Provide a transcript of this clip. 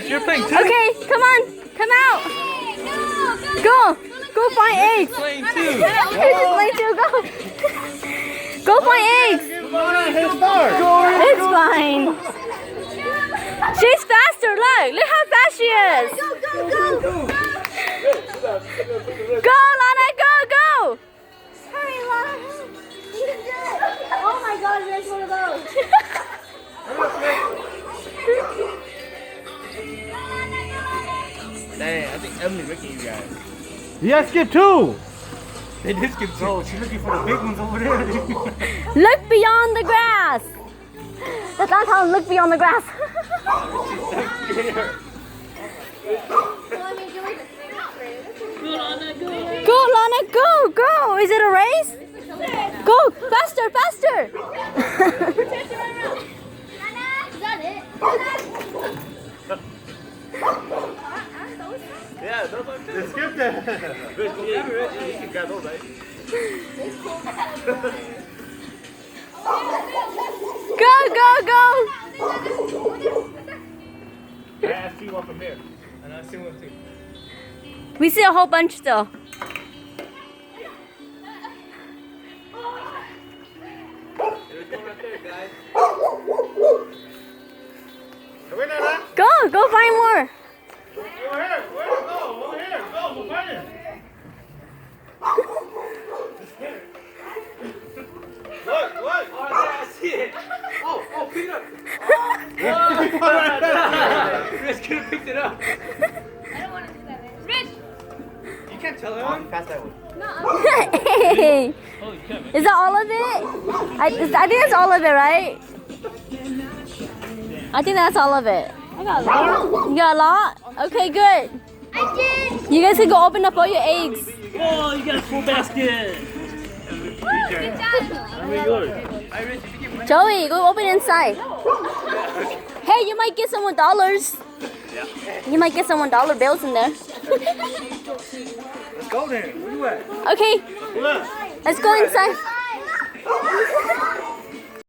Rich, you're playing too. Okay, come on, come out. Go find eggs. Playing too. Rich is playing too. Go. Go find eggs. It's fine. She's faster. Look how fast she is. Go, Lana, go. Hurry, Lana. You can do it. Oh my God, there's one of those. Dang, I think Emily wrecking you guys. Yeah, skip two. They did skip two. She's looking for the big ones over there. Look beyond the grass. Let's not tell him look beyond the grass. Go, Lana, go. Is it a race? Go, faster. Is that it? Yeah, those are two. Skip that. Rich, go grab it, Rich. You can grab those, right? Go. I see one from here. And I see one too. We see a whole bunch though. There's one right there, guys. Go find more. Over here. Where to go? Over here. Go. We'll find it. Look. Oh, yeah, I see it. Oh, pick it up. Rich could have picked it up. I don't want to do that, man. Rich! You can't tell him. Pass that one. Hey, Oh, you can, man. is that all of it? I think that's all of it, right? I think that's all of it. I got a lot. You got a lot? Okay, good. I did! You guys can go open up all your eggs. Oh, you got a full basket. Good job! How many yours? Hi, Rich. Did you get money? Joey, go open inside. Hey, you might get some $1. You might get some $1 bills in there. Let's go then. Where you at? Okay, Look. let's go inside.